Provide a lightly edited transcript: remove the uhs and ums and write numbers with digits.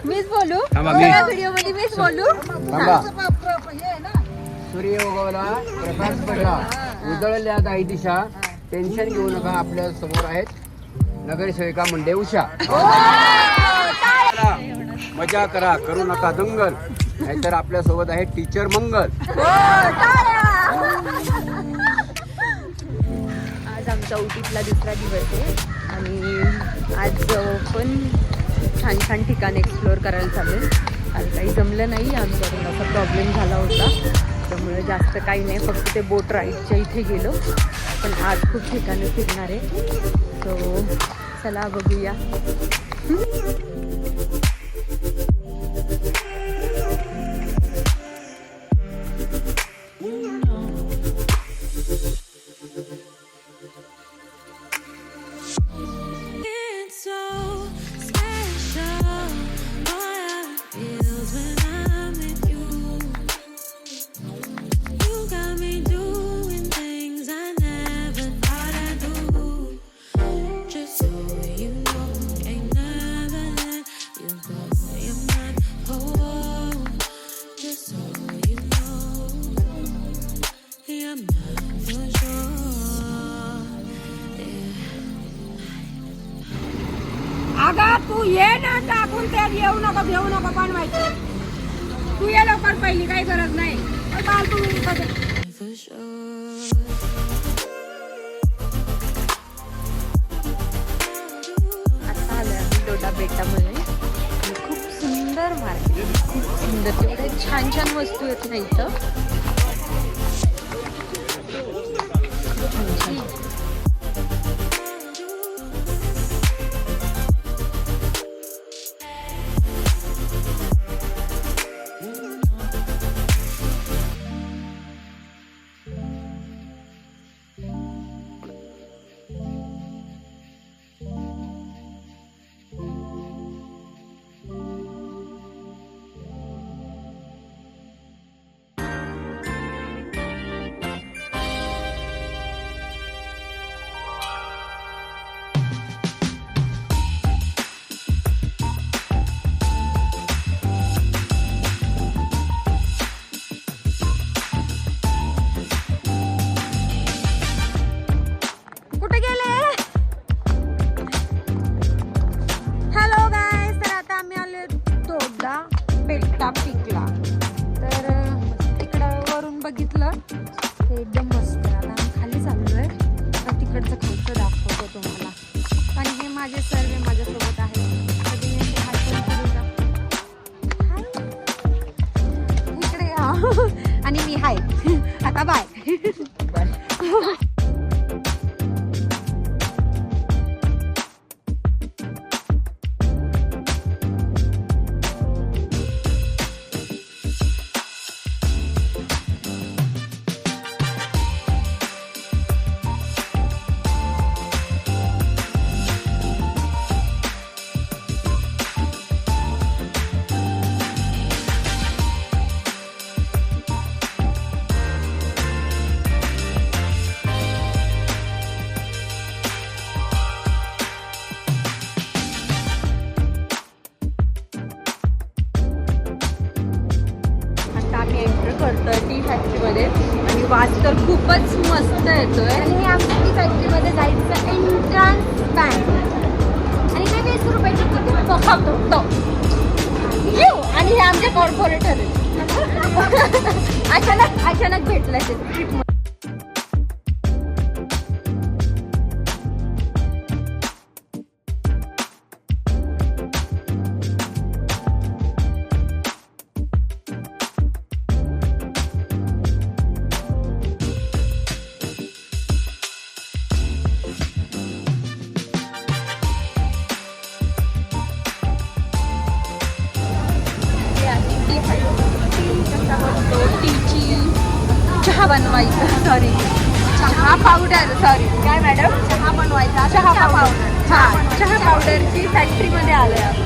मीच बोलू व्हिडिओ मध्ये मीच बोलू. सूर्य उगवला, प्रकाश पडला, उजळल्या काही दिशा. टेन्शन घेऊ नका, आपल्या समोर आहेत नगरसेविका मंडे उषा. मजा करा, करू नका दंगल, नाहीतर आपल्या सोबत आहे टीचर मंगल. आज आमचा उटीतला दुसरा दिवस आहे आणि आज पण छान छान ठिकाण एक्सप्लोअर करायला चालेल. आज काही जमलं नाही, आमच्याकडून असा प्रॉब्लेम झाला होता, त्यामुळे जास्त काही नाही, फक्त ते बोट राईडच्या इथे गेलो. पण आज खूप ठिकाणी फिरणार आहे, सो चला बघूया. अगं तू ये ना, टाकून त्यात येऊ नका, घेऊ नका बनवायचं. तू ये लवकर, पहिली काही गरज नाही. आता आलोय आम्ही डोडा बेटामध्ये. खूप सुंदर मार्केट, खूप सुंदर, तेवढे छान छान वस्तू आहेत ना इथं. छान छान. बेटा पिकला तर तिकडं वरून बघितलं ते एकदम मस्त. आता आम्ही खाली चाललोय, तर तिकडचं खालचं दाखवतो तुम्हाला. आणि हे माझे सर्व माझ्यासोबत आहेत. कधी मी ते इकडे आणि मी हाय. आता बाय. करतोय टी फॅक्टरीमध्ये आणि वास तर खूपच मस्त येतोय. आणि हे आमच्या टी फॅक्टरीमध्ये जायचं एंट्रन्स बँक आणि ते 20 रुपयाची तिकीट बघतो. आणि हे आमचे कॉर्पोरेटर अचानक भेटलं ते ट्रिप. चहा बनवायचं, सॉरी चहा पावडर, सॉरी काय मॅडम, चहा बनवायचा, चहा पावडर, चहा पावडरची फॅक्टरीमध्ये आलोय आपण.